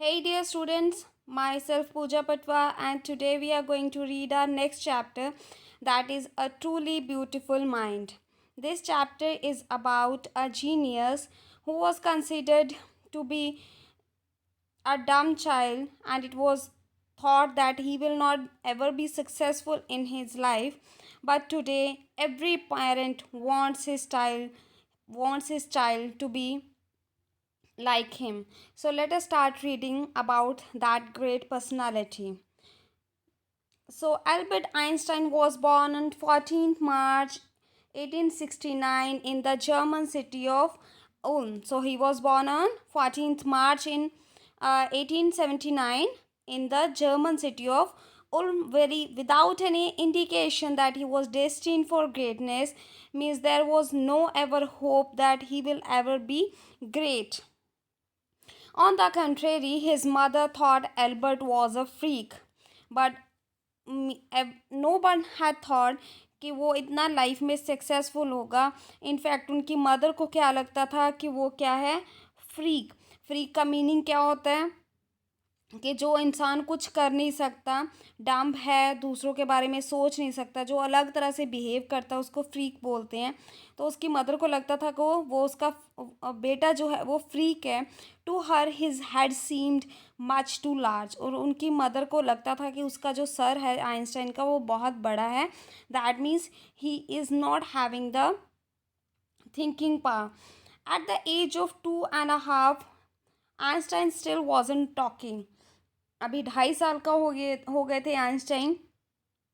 Hey dear students, myself Pooja Patwa, and today we are going to read our next chapter, that is A Truly Beautiful Mind. This chapter is about a genius who was considered to be a dumb child, and it was thought that he will not ever be successful in his life. But today every parent wants his child to be like him. So let us start reading about that great personality. So Albert Einstein was born on 14th March 1869 in the German city of Ulm. So he was born on 14th March in 1879 in the German city of Ulm, very without any indication that he was destined for greatness, means there was no ever hope that he will ever be great. On the contrary, his mother thought Albert was a freak, but no one had thought कि वो इतना life में successful होगा. In fact उनकी mother को क्या लगता था कि वो क्या है, फ्रीक. फ्रीक का मीनिंग क्या होता है कि जो इंसान कुछ कर नहीं सकता, डम्ब है, दूसरों के बारे में सोच नहीं सकता, जो अलग तरह से बिहेव करता है उसको फ्रीक बोलते हैं. तो उसकी मदर को लगता था कि वो उसका बेटा जो है वो फ्रीक है. To her his head seemed much too large, और उनकी मदर को लगता था कि उसका जो सर है आइंस्टाइन का वो बहुत बड़ा है. That means he is not having the thinking power. At the age of 2.5 Einstein still wasn't talking. अभी 2.5 साल का हो गए थे Einstein,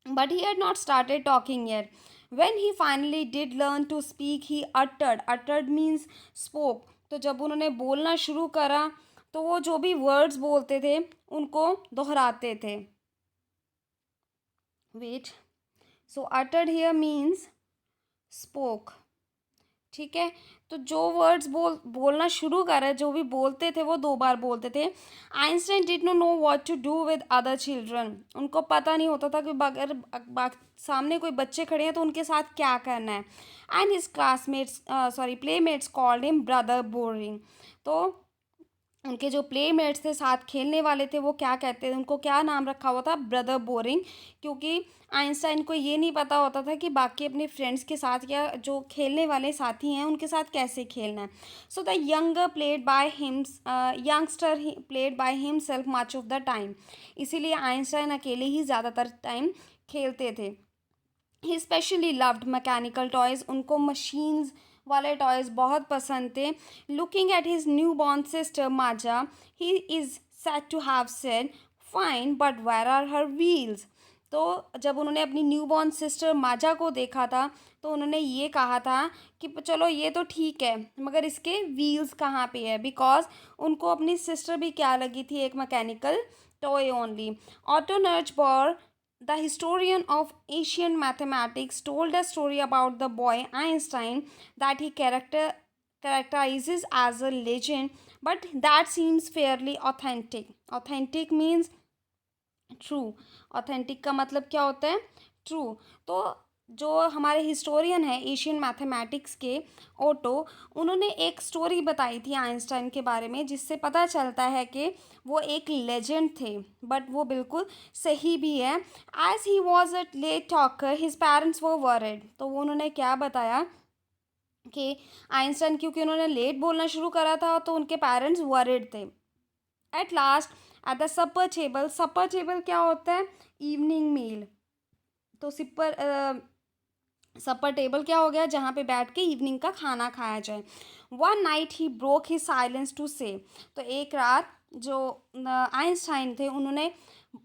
but he had not started talking yet. When he finally did learn to speak, he uttered means spoke. तो जब उन्होंने बोलना शुरू करा तो वो जो भी वर्ड्स बोलते थे उनको दोहराते थे. Wait, so uttered here means spoke. ठीक है, तो जो वर्ड्स बोलना शुरू करा, जो भी बोलते थे वो 2 बार बोलते थे. Einstein did not know what to do with other children. उनको पता नहीं होता था कि अगर सामने कोई बच्चे खड़े हैं तो उनके साथ क्या करना है. And his classmates playmates called him brother boring. तो उनके जो प्लेमेट्स थे, साथ खेलने वाले थे, वो क्या कहते थे, उनको क्या नाम रखा हुआ था, ब्रदर बोरिंग. क्योंकि आइंस्टाइन को ये नहीं पता होता था कि बाकी अपने फ्रेंड्स के साथ या जो खेलने वाले साथी हैं उनके साथ कैसे खेलना है. So the youngster played by himself much of the time. इसीलिए आइंस्टाइन अकेले ही ज़्यादातर टाइम खेलते थे. He specially loved mechanical toys. उनको मशीन्स वाले टॉयज़ बहुत पसंद थे. Looking at his new born sister Maja, he is said to have said, fine but where are her wheels. तो जब उन्होंने अपनी न्यू बॉर्न सिस्टर माजा को देखा था तो उन्होंने ये कहा था कि चलो ये तो ठीक है, मगर इसके व्हील्स कहाँ पे है. बिकॉज उनको अपनी सिस्टर भी क्या लगी थी, एक मैकेनिकल टॉय ओनली. ऑटो नर्चबॉर, the historian of ancient mathematics, told a story about the boy Einstein that he characterizes as a legend, but that seems fairly authentic. Authentic means true. Authentic का मतलब क्या होता है, true. तो जो हमारे हिस्टोरियन है एशियन मैथमेटिक्स के ओटो, उन्होंने एक स्टोरी बताई थी आइंस्टाइन के बारे में जिससे पता चलता है कि वो एक लेजेंड थे. बट वो बिल्कुल सही भी है. As he was a late talker his parents were worried. तो वो उन्होंने क्या बताया कि आइंस्टाइन क्योंकि उन्होंने लेट बोलना शुरू करा था तो उनके पेरेंट्स वरिड थे. At last at the supper table क्या होता है, इवनिंग मील. तो सपर टेबल क्या हो गया, जहाँ पे बैठ के इवनिंग का खाना खाया जाए. One night he broke he silence to say. तो एक रात जो आइंस्टाइन थे उन्होंने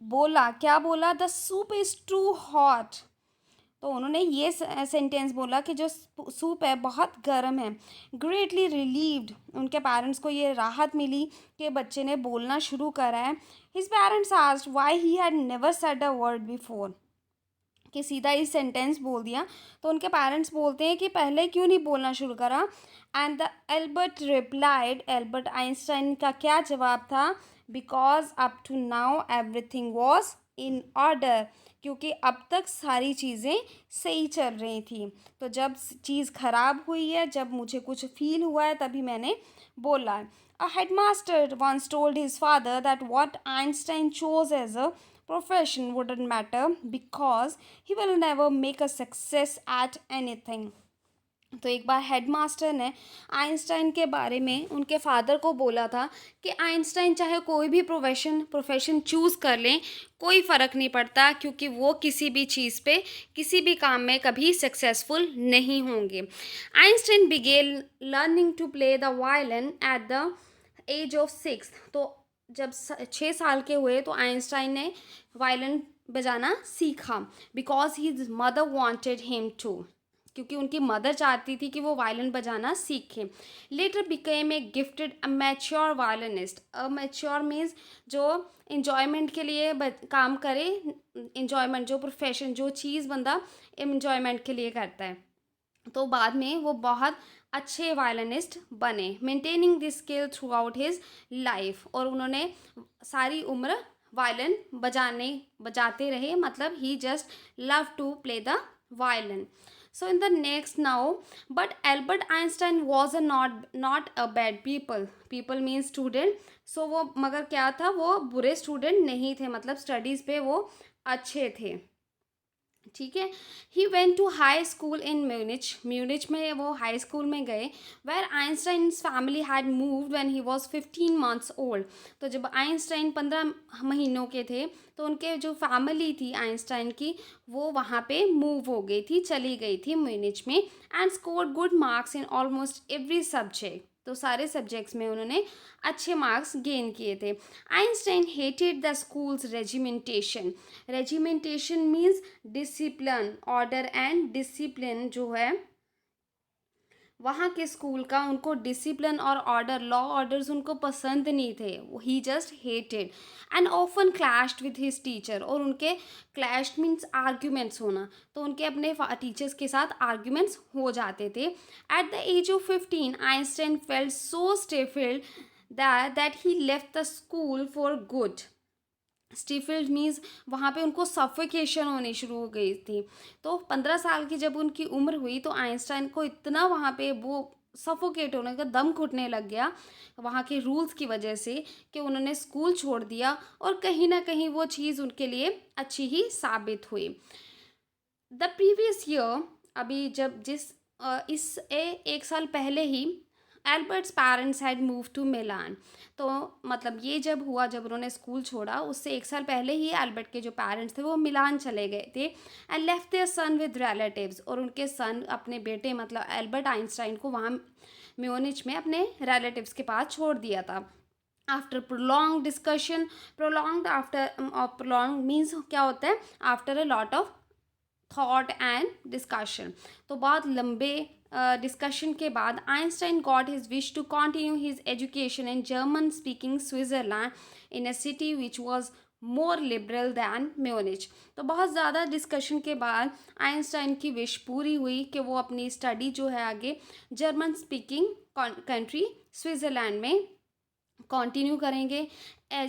बोला, क्या बोला, the soup is too hot. तो उन्होंने ये सेंटेंस बोला कि जो सूप है बहुत गर्म है. ग्रेटली रिलीव्ड, उनके पेरेंट्स को ये राहत मिली कि बच्चे ने बोलना शुरू करा है. His parents asked why he had never said a word before, कि सीधा ही सेंटेंस बोल दिया. तो उनके पेरेंट्स बोलते हैं कि पहले क्यों नहीं बोलना शुरू करा. And the Albert replied, Albert Einstein का क्या जवाब था, because up to now everything was in order. क्योंकि अब तक सारी चीज़ें सही चल रही थी. तो जब चीज़ ख़राब हुई है, जब मुझे कुछ फील हुआ है, तभी मैंने बोला है. A headmaster once told his father that what Einstein chose as a profession wouldn't matter because he will never make a success at anything. तो एक बार हेडमास्टर ने आइंस्टाइन के बारे में उनके फादर को बोला था कि आइंस्टाइन चाहे कोई भी प्रोफेशन चूज़ कर लें, कोई फ़र्क नहीं पड़ता, क्योंकि वो किसी भी चीज़ पे किसी भी काम में कभी सक्सेसफुल नहीं होंगे. Einstein began learning to play the violin at the age of 6. तो जब 6 साल के हुए तो आइंस्टाइन ने वायलिन बजाना सीखा, because his mother wanted him to, क्योंकि उनकी मदर चाहती थी कि वो वायलिन बजाना सीखे. Letter became a gifted amateur violinist. Amateur means जो इन्जॉयमेंट के लिए काम करे, इन्जॉयमेंट जो प्रोफेशन जो चीज़ बंदा इन्जॉयमेंट के लिए करता है. तो बाद में वो बहुत अच्छे वायलिनिस्ट बने, maintaining this skill throughout his life. और उन्होंने सारी उम्र वायलिन बजाते रहे, मतलब ही just love to play the violin. So in the next now, but Albert Einstein was not a bad people. People means student. So वो मगर क्या था, वो बुरे स्टूडेंट नहीं थे, मतलब स्टडीज़ पे वो अच्छे थे. ठीक है. He went to high school in Munich में वो हाई स्कूल में गए, where Einstein's family had moved when he was 15 months old. तो जब आइंस्टाइन 15 महीनों के थे तो उनके जो फैमिली थी आइंस्टाइन की, वो वहाँ पे मूव हो गई थी, चली गई थी म्यूनिच में. And scored good marks in almost every subject. तो सारे सब्जेक्ट्स में उन्होंने अच्छे मार्क्स गेन किए थे. Einstein hated the schools regimentation. Regimentation means discipline, order and discipline जो है वहाँ के स्कूल का, उनको डिसिप्लिन और ऑर्डर, लॉ ऑर्डर्स उनको पसंद नहीं थे. He just hated and often clashed with his teacher. और उनके क्लैश मीन्स आर्ग्यूमेंट्स होना, तो उनके अपने टीचर्स के साथ आर्ग्यूमेंट्स हो जाते थे. At the age of 15 Einstein felt so stifled that he left the school for good. Stifled means वहाँ पे उनको सफोकेशन होनी शुरू हो गई थी. तो 15 साल की जब उनकी उम्र हुई तो आइंस्टाइन को इतना वहाँ पे वो सफोकेट होने का, दम घुटने लग गया वहाँ के रूल्स की वजह से, कि उन्होंने स्कूल छोड़ दिया. और कहीं ना कहीं वो चीज़ उनके लिए अच्छी ही साबित हुई. द प्रीवियस ईयर, अभी जब एक साल पहले ही Albert's parents had move to Milan. तो मतलब ये जब हुआ, जब उन्होंने स्कूल छोड़ा, उससे एक साल पहले ही एल्बर्ट के जो पेरेंट्स थे वो मिलान चले गए थे. And left their son with relatives. और उनके सन, अपने बेटे मतलब एल्बर्ट आइंस्टाइन को वहाँ म्यूनिच में अपने रिलेटिव्स के पास छोड़ दिया था. After prolong discussion, prolong means क्या होता है, after a lot of thought and discussion. तो बहुत लंबे डिस्कशन के बाद Einstein got his wish to continue his education in German speaking Switzerland in a city which was more liberal than Munich. तो बहुत ज़्यादा डिस्कशन के बाद आइंस्टाइन की विश पूरी हुई कि वो अपनी स्टडी जो है आगे जर्मन स्पीकिंग कंट्री स्विट्ज़रलैंड में कंटिन्यू करेंगे,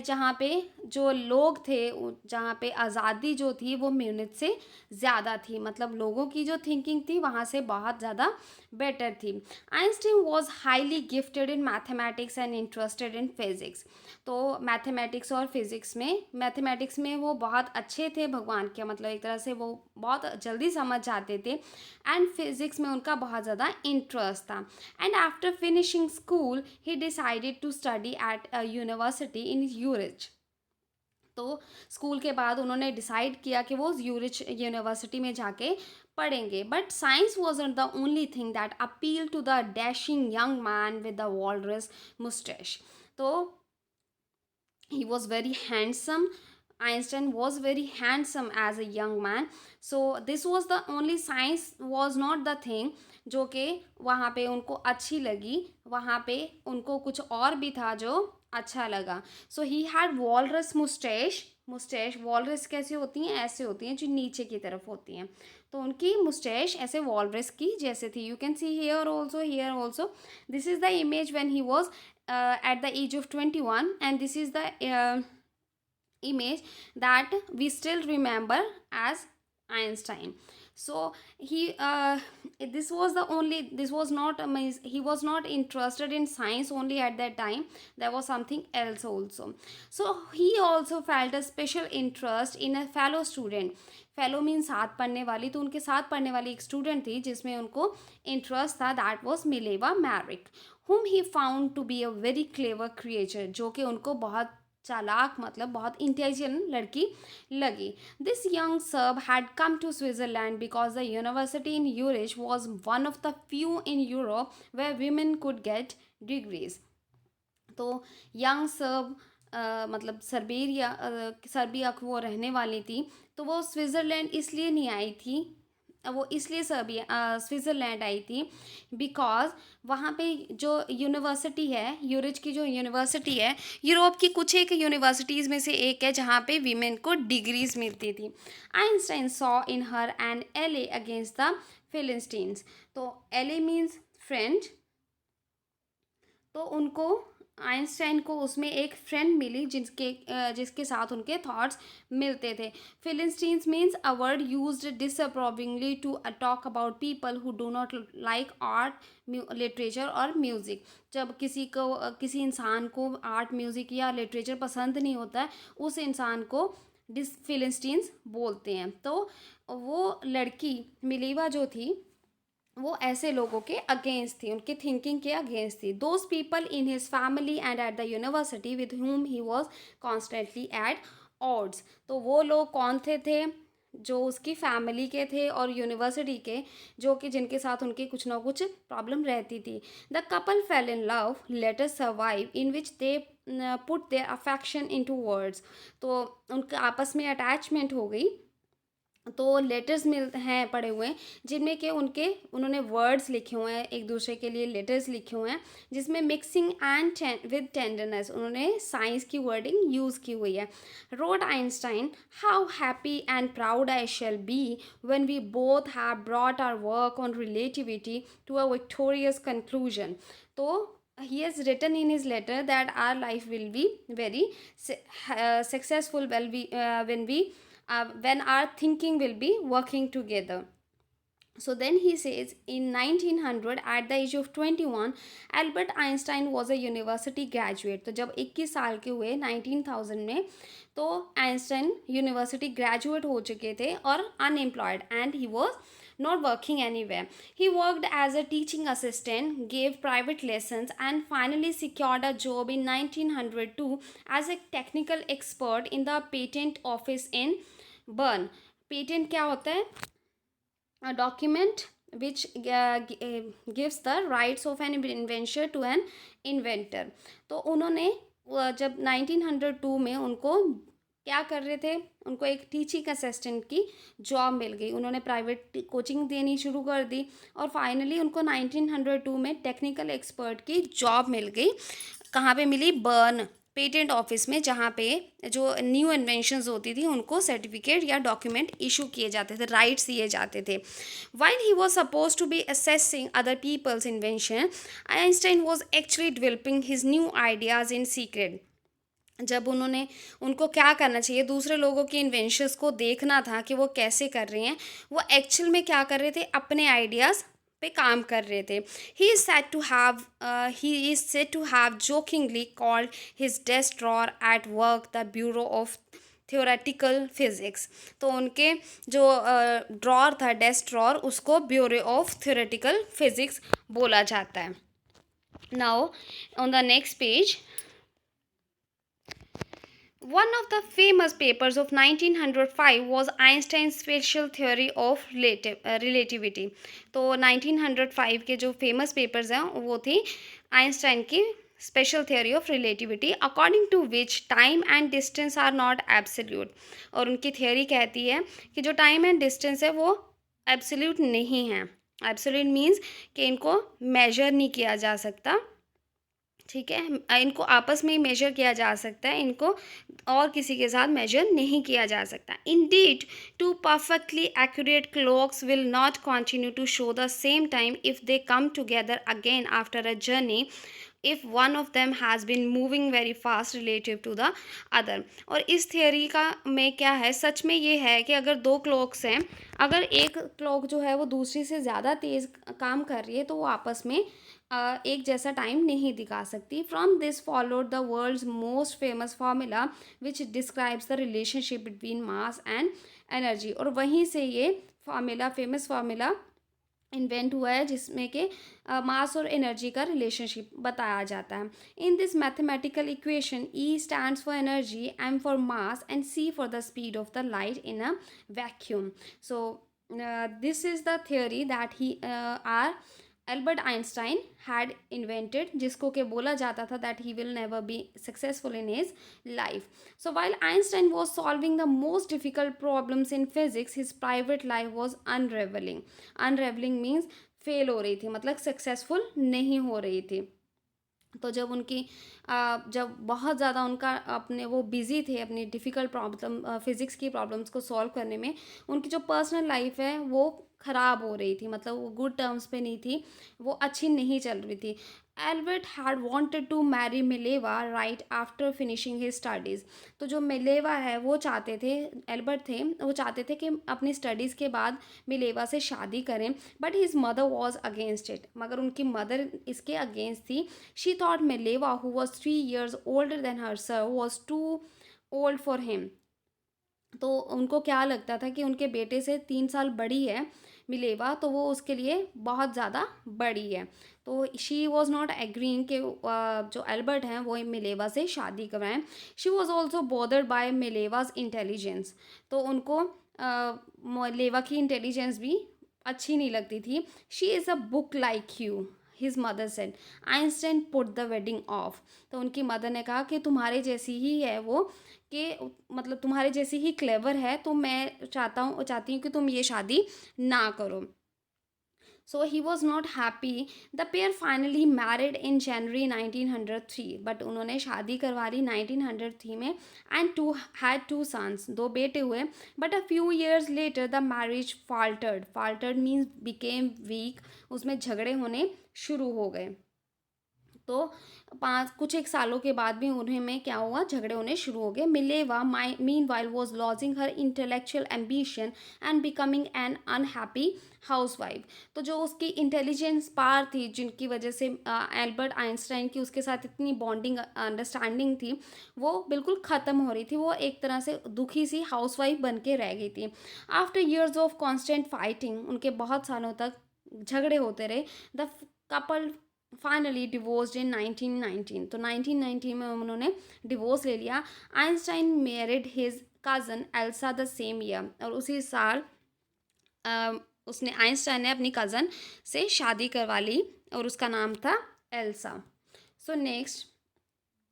जहाँ पे जो लोग थे, जहाँ पे आज़ादी जो थी वो म्यूनिच से ज़्यादा थी, मतलब लोगों की जो थिंकिंग थी वहाँ से बहुत ज़्यादा बेटर थी. Einstein was highly gifted in mathematics and interested in physics. तो मैथमेटिक्स में वो बहुत अच्छे थे, भगवान के मतलब एक तरह से वो बहुत जल्दी समझ जाते थे. एंड फिज़िक्स में उनका बहुत ज़्यादा इंटरेस्ट था. And after finishing school he decided to study at a university in Zurich. तो स्कूल के बाद उन्होंने डिसाइड किया कि वो यूरिच यूनिवर्सिटी में जाके पढ़ेंगे. But science wasn't the only thing that appeal to the dashing young man with the walrus moustache. तो he was very handsome. Einstein was very handsome as a young man. So this was the only, science was not the thing जो कि वहाँ पे उनको अच्छी लगी. वहाँ पे उनको कुछ और भी था जो अच्छा लगा. So he had walrus mustache. Walrus कैसी होती हैं, ऐसे होती हैं जो नीचे की तरफ होती हैं. तो उनकी मुस्टैच ऐसे वॉलरस की जैसे थी. You can see here also. This is the image when he was at the age of 21, and this is the image that we still remember as Einstein. So this was not he was not interested in science only at that time. There was something else also. So he also felt a special interest in a fellow student. Fellow mean साथ पढ़ने वाली, तो उनके साथ पढ़ने वाली एक student थी जिसमें उनको इंटरेस्ट था. That was Mileva Maric, whom he found to be a very clever creature, जो कि उनको बहुत चालाक मतलब बहुत इंटेलिजेंट लड़की लगी. This young Serb had come to Switzerland because the university in Zurich was one of the few in Europe where women could get degrees. तो यंग सर्ब मतलब सर्बिया को वो रहने वाली थी. तो वो स्विट्ज़रलैंड इसलिए नहीं आई थी, वो इसलिए स्विट्ज़रलैंड आई थी बिकॉज वहाँ पे जो यूनिवर्सिटी है, यूरिच की जो यूनिवर्सिटी है, यूरोप की कुछ एक यूनिवर्सिटीज़ में से एक है जहाँ पे वीमेन को डिग्रीज मिलती थी. Einstein saw in her an ally against the philistines. तो एले मीन्स फ्रेंड. तो उनको आइंस्टाइन को उसमें एक फ्रेंड मिली जिसके साथ उनके थॉट्स मिलते थे. Philistines means a word used disapprovingly to talk about people who do not like art, literature और म्यूज़िक. जब किसी इंसान को आर्ट, म्यूज़िक या लिटरेचर पसंद नहीं होता है, उस इंसान को फिलिस्टीन्स बोलते हैं. तो वो लड़की मिलीवा जो थी वो ऐसे लोगों के अगेंस्ट थी, उनके थिंकिंग के अगेंस्ट थी. Those people in his family and at the university with whom he was constantly at odds. तो वो लोग कौन थे जो उसकी फैमिली के थे और यूनिवर्सिटी के, जो कि जिनके साथ उनकी कुछ ना कुछ प्रॉब्लम रहती थी. The couple fell in love, letter survive, in which they put their affection into words. तो उनके आपस में अटैचमेंट हो गई. तो लेटर्स हैं पड़े हुए हैं जिनमें कि उन्होंने वर्ड्स लिखे हुए हैं, एक दूसरे के लिए लेटर्स लिखे हुए हैं, जिसमें मिक्सिंग एंड विद टेंडरनेस उन्होंने साइंस की वर्डिंग यूज़ की हुई है. Wrote Einstein, how happy and proud I shall be when we both have brought our work on relativity to a victorious conclusion. तो he has written in his letter that our life will be very successful when our thinking will be working together. So then he says in 1900 at the age of 21 Albert Einstein was a university graduate. तो जब 21 साल के हुए 19,000 में, तो Einstein university graduate हो चुके थे और unemployed, and he was not working anywhere. He worked as a teaching assistant, gave private lessons, and finally secured a job in 1902 as a technical expert in the patent office in Bern. Patent क्या होता है? A document which gives the rights of an invention to an inventor. तो उन्होंने जब 1902 में उनको क्या कर रहे थे, उनको एक टीचिंग असिस्टेंट की जॉब मिल गई. उन्होंने प्राइवेट कोचिंग देनी शुरू कर दी और फाइनली उनको 1902 में टेक्निकल एक्सपर्ट की जॉब मिल गई. कहाँ पे मिली? बर्न पेटेंट ऑफिस में, जहाँ पे जो न्यू इन्वेंशंस होती थी उनको सर्टिफिकेट या डॉक्यूमेंट इशू किए जाते थे, राइट्स दिए जाते थे. While he was suppose to be assessing other people's invention, Einstein was actually developing his new ideas in secret. जब उनको क्या करना चाहिए, दूसरे लोगों की इन्वेंशंस को देखना था कि वो कैसे कर रहे हैं, वो एक्चुअल में क्या कर रहे थे, अपने आइडियाज़ पे काम कर रहे थे. He is said to have jokingly called his desk drawer at work the bureau of theoretical physics. तो उनके जो ड्रॉअर था, डेस्क ड्रॉअर, उसको ब्यूरो ऑफ थियोरेटिकल फिजिक्स बोला जाता है. Now on the next page, one of the famous papers of 1905 was Einstein's special theory of relativity. तो 1905 के जो फेमस पेपर्स हैं वो थी आइंस्टाइन की special theory of relativity, according to which time and distance are not absolute. और उनकी theory कहती है कि जो टाइम एंड डिस्टेंस है वो एब्सोल्यूट नहीं है. एब्सोल्यूट मीन्स कि इनको मेजर नहीं किया जा सकता. ठीक है, इनको आपस में ही मेजर किया जा सकता है, इनको और किसी के साथ मेजर नहीं किया जा सकता. Indeed two perfectly accurate clocks will not continue to show the same time if they come together again after a journey if one of them has been moving very fast relative to the other। और इस theory का में क्या है, सच में ये है कि अगर दो क्लॉक्स हैं, अगर एक क्लॉक जो है वो दूसरी से ज़्यादा तेज़ काम कर रही है तो वो आपस में एक जैसा टाइम नहीं दिखा सकती। From this followed the world's most famous formula which describes the relationship between mass and energy. और वहीं से ये फार्मूला, फेमस फार्मूला इन्वेंट हुआ है जिसमें कि मास और एनर्जी का रिलेशनशिप बताया जाता है। In this mathematical equation E stands for energy, M for mass and C for the speed of the light in a vacuum. So this is the theory that he are Albert Einstein had invented, जिसको कि बोला जाता था that he will never be successful in his life. So while Einstein was solving the most difficult problems in physics, his private life was unraveling. Unraveling means fail हो रही थी, मतलब successful नहीं हो रही थी। तो जब उनकी जब बहुत ज़्यादा उनका अपने वो बिज़ी थे अपनी डिफ़िकल्ट प्रॉब्लम, फिज़िक्स की प्रॉब्लम्स को सॉल्व करने में, उनकी जो पर्सनल लाइफ है वो ख़राब हो रही थी, मतलब वो गुड टर्म्स पे नहीं थी, वो अच्छी नहीं चल रही थी। Albert had wanted to marry Mileva right after finishing his studies. तो जो मिलेवा है वो चाहते थे, एल्बर्ट थे, वो चाहते थे कि अपनी स्टडीज़ के बाद मिलेवा से शादी करें, but his mother was against it, मगर उनकी मदर इसके अगेंस्ट थी। She thought Mileva who was 3 years older than her sir was too old for him। तो उनको क्या लगता था कि उनके बेटे से 3 साल बड़ी है मिलेवा, तो वो उसके लिए बहुत ज़्यादा बड़ी है। तो शी वॉज नॉट एग्रीइंग कि जो एल्बर्ट हैं वो मिलेवा से शादी करवाएं। She was also bothered by Mileva's intelligence. तो उनको मिलेवा की इंटेलिजेंस भी अच्छी नहीं लगती थी। She is a book like you, his mother said. Einstein put the wedding of. तो उनकी मदर ने कहा कि तुम्हारे जैसी ही है वो, कि मतलब तुम्हारे जैसी ही क्लेवर है, तो मैं चाहती हूँ कि तुम ये शादी ना करो। So he was not happy. The pair finally married in January 1903, but उन्होंने शादी करवा ली 1903 में, and had two sons, दो बेटे हुए। But a few years later the marriage faltered. Faltered means became weak, उसमें झगड़े होने शुरू हो गए। तो कुछ एक सालों के बाद भी उन्हें में क्या हुआ, झगड़े होने शुरू हो गए। Mileva mean while was lodging her intellectual ambition and becoming an unhappy house wife. तो जो उसकी इंटेलिजेंस पार थी, जिनकी वजह से एल्बर्ट आइंस्टाइन की उसके साथ इतनी बॉन्डिंग अंडरस्टैंडिंग थी, वो बिल्कुल ख़त्म हो रही थी। वो एक तरह से दुखी सी हाउस वाइफ बन के रह गई थी। After years of constant fighting, उनके बहुत सालों तक झगड़े होते रहे, द कपल फाइनली डिवोर्स्ड इन 1919। तो 1919 में उन्होंने डिवोर्स ले लिया। Einstein married his cousin Elsa the same year. और उसी साल उसने आइंस्टाइन ने अपनी कज़न से शादी करवा ली और उसका नाम था Elsa. So next,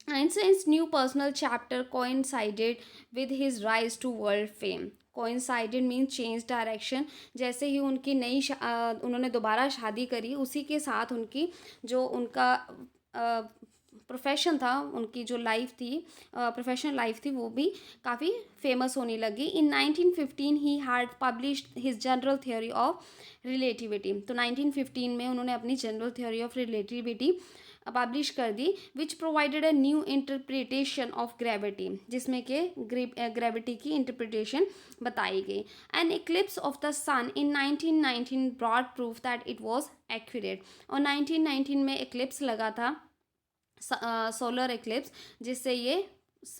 Einstein's new personal chapter coincided with his rise to world fame. Coincided means change direction। जैसे ही उनकी उन्होंने दोबारा शादी करी, उसी के साथ उनकी जो उनका प्रोफेशन था, उनकी जो लाइफ थी, प्रोफेशनल लाइफ थी, वो भी काफ़ी फेमस होने लगी। In 1915 he had published his general theory of relativity. तो 1915 में उन्होंने अपनी general theory of relativity publish कर दी, which provided a new interpretation of gravity, जिसमें कि ग्रेविटी की इंटरप्रिटेशन बताई गई। An eclipse of the sun in 1919 brought proof that it was accurate. और 1919 में इक्लिप्स लगा था, सोलर इक्लिप्स, जिससे ये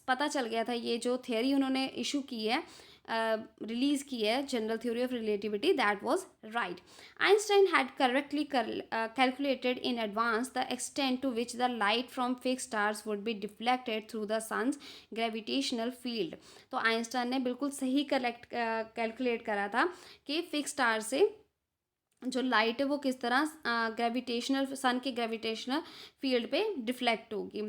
पता चल गया था, ये जो थियोरी उन्होंने इशू की है, रिलीज़ की है, general theory of relativity, that was right. Einstein had correctly calculated in advance the extent to which the light from fix stars would be deflected through the sun's gravitational field. तो Einstein ने बिल्कुल सही calculate करा था कि fix star से जो light है वो किस तरह ग्रेविटेशनल, सन के ग्रेविटेशनल फील्ड पे डिफ्लेक्ट होगी।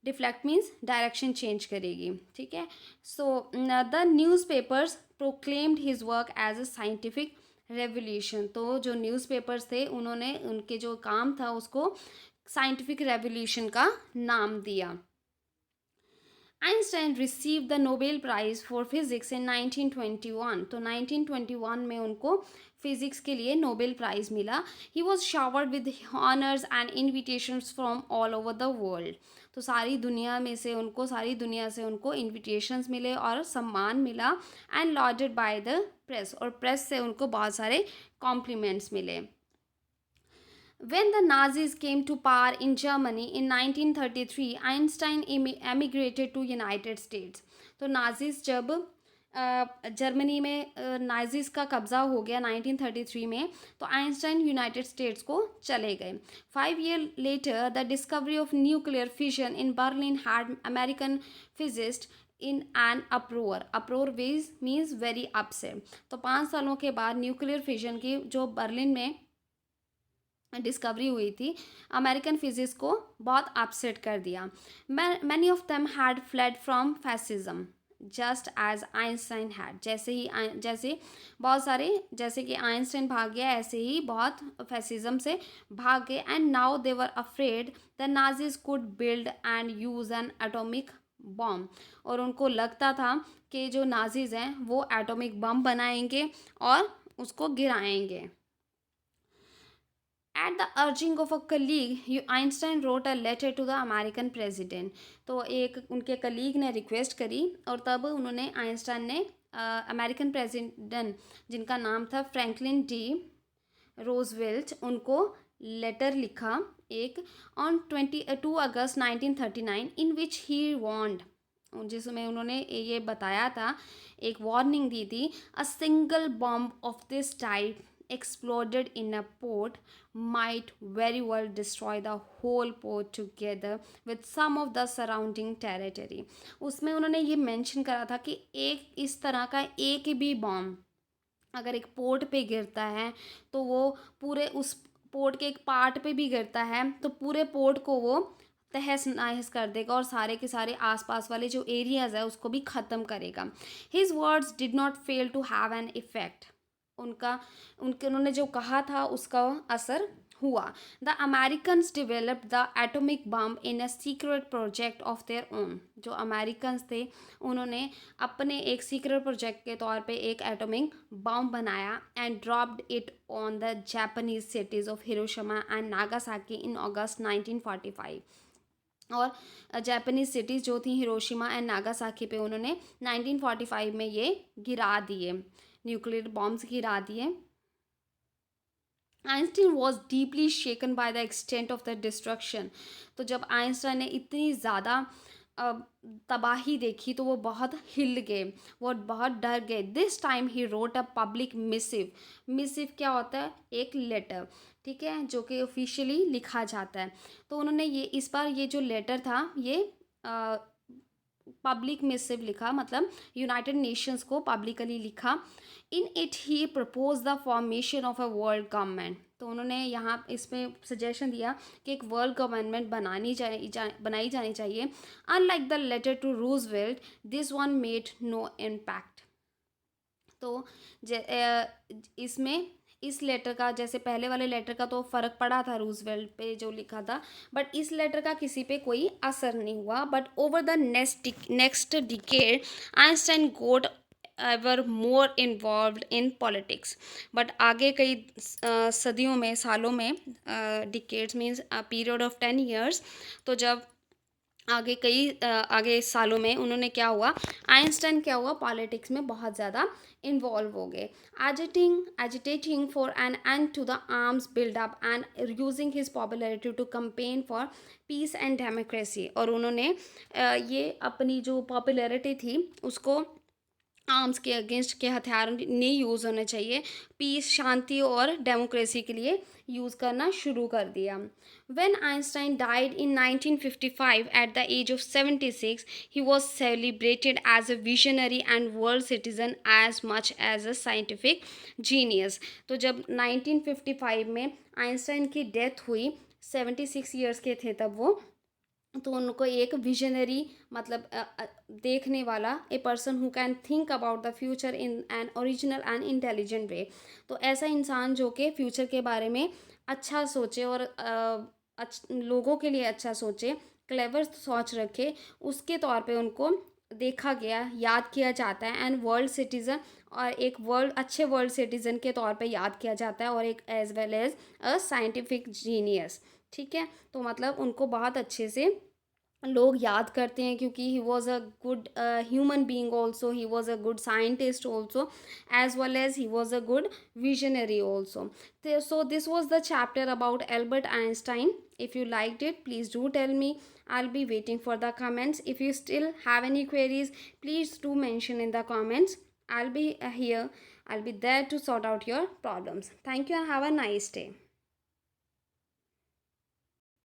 डिफ्लेक्ट मीन्स डायरेक्शन चेंज करेगी, ठीक है। So the newspapers proclaimed his work as a scientific revolution. तो जो न्यूज़पेपर्स थे, उन्होंने उनके जो काम था उसको साइंटिफिक रेवोल्यूशन का नाम दिया। Einstein receive the Nobel prize for physics in 1921। तो 1921 में उनको फिजिक्स के लिए नोबेल प्राइज मिला। He was showered with honours and invitations from all over the world. तो सारी दुनिया से उनको इन्विटेशंस मिले और सम्मान मिला। And loaded by the press, और प्रेस से उनको बहुत सारे कॉम्प्लीमेंट्स मिले। When the Nazis came to power in Germany in 1933, Einstein emigrated to United States। तो नाजीज जब जर्मनी में नाजीज का कब्जा हो गया 1933 में, तो आइंस्टाइन यूनाइटेड स्टेट्स को चले गए। 5 years later, the discovery of nuclear fission in Berlin had American physicists in an uproar। uproar means very upset। तो 5 सालों के बाद न्यूक्लियर फिशन की जो बर्लिन में डिस्कवरी हुई थी, अमेरिकन फिजिक्स को बहुत अपसेट कर दिया। Many of them had fled from fascism just as Einstein had. जैसे कि आइंस्टाइन भाग गया, ऐसे ही बहुत फैसिज्म से भाग गए। And now they were afraid the Nazis could build and use N atomic bomb. और उनको लगता था कि जो नाजीज हैं वो एटॉमिक बम बनाएंगे और उसको गिराएंगे। At the urging of a colleague, Einstein wrote a letter to the American president। तो एक उनके कलीग ने रिक्वेस्ट करी और तब उन्होंने आइंस्टाइन ने अमेरिकन प्रेसिडेंट, जिनका नाम था फ्रैंकलिन डी रोजवेल्ट, उनको लेटर लिखा एक ऑन 22 अगस्त 1939, इन विच ही वॉर्नड, जिसमें उन्होंने ये बताया था, एक वार्निंग दी थी, a single bomb of this type exploded in a port might very well destroy the whole port together with some of the surrounding territory। उसमें उन्होंने ये मेंशन करा था कि एक इस तरह का एक भी बॉम्ब अगर एक पोर्ट पे गिरता है तो वो पूरे उस पोर्ट के एक पार्ट पे भी गिरता है तो पूरे पोर्ट को वो तहस नहस कर देगा और सारे के सारे आसपास वाले जो एरियाज है उसको भी ख़त्म करेगा। His words did not fail to have an effect. उन्होंने जो कहा था उसका असर हुआ। The Americans developed the atomic bomb in a secret project of their own. जो अमेरिकन्स थे उन्होंने अपने एक सीक्रेट प्रोजेक्ट के तौर पे एक एटॉमिक बम बनाया and dropped it on the Japanese cities of Hiroshima and Nagasaki in August 1945। और जापानीज सिटीज़ जो थी हिरोशिमा एंड नागासाकी पे उन्होंने 1945 में ये गिरा दिए, न्यूक्लियर बॉम्ब्स गिरा दिए। Einstein was deeply shaken by the extent of the destruction. तो जब आइंस्टाइन ने इतनी ज़्यादा तबाही देखी तो वो बहुत हिल गए, वो बहुत डर गए। This time he wrote a public massive. Massive क्या होता है? एक लेटर, ठीक है, जो कि ऑफिशियली लिखा जाता है। तो उन्होंने ये इस बार ये जो लेटर था ये पब्लिक मिसिव लिखा, मतलब यूनाइटेड नेशंस को पब्लिकली लिखा। In it he propose the formation of a world government. तो उन्होंने यहाँ इसमें सजेशन दिया कि एक वर्ल्ड गवर्नमेंट बनाई जानी चाहिए। Unlike the letter to Roosevelt, this one made no impact. तो इसमें इस लेटर का, जैसे पहले वाले लेटर का तो फ़र्क पड़ा था रूजवेल्ट पे जो लिखा था, बट इस लेटर का किसी पे कोई असर नहीं हुआ। But over the next decade Einstein got ever more involved in politics. But आगे कई सदियों में, सालों में, decades means period of 10 years, तो जब आगे सालों में उन्होंने क्या हुआ, आइंस्टाइन क्या हुआ, पॉलिटिक्स में बहुत ज़्यादा इन्वॉल्व हो गए। Agitating for an end to the arms buildup and using his popularity to campaign for peace and democracy. और उन्होंने ये अपनी जो पॉपुलैरिटी थी उसको आर्म्स के अगेंस्ट के हथियार नहीं यूज़ होने चाहिए, पीस, शांति और डेमोक्रेसी के लिए यूज़ करना शुरू कर दिया। When Einstein died in 1955 at the age of 76, he was celebrated as a visionary and world citizen as much as a scientific genius। तो जब 1955 में आइंस्टाइन की डेथ हुई, 76 ईयर्स के थे तब वो, तो उनको एक विजनरी, मतलब देखने वाला, a person who can think about the future in an original and intelligent way. तो ऐसा इंसान जो कि फ्यूचर के बारे में अच्छा सोचे और लोगों के लिए अच्छा सोचे, क्लेवर सोच रखे, उसके तौर पे उनको देखा गया, याद किया जाता है, एंड वर्ल्ड सिटीज़न, और एक अच्छे वर्ल्ड सिटीज़न के तौर पे याद किया जाता है, और एक as well as a scientific genius. ठीक है, तो मतलब उनको बहुत अच्छे से लोग याद करते हैं, क्योंकि he was a good human being also, he was a good scientist also, as well as he was a good visionary also. So this was the chapter about Albert Einstein. If you liked it, please do tell me. I'll be waiting for the comments. If you still have any queries, please do mention in the comments. I'll be here, I'll be there to sort out your problems. Thank you and have a nice day.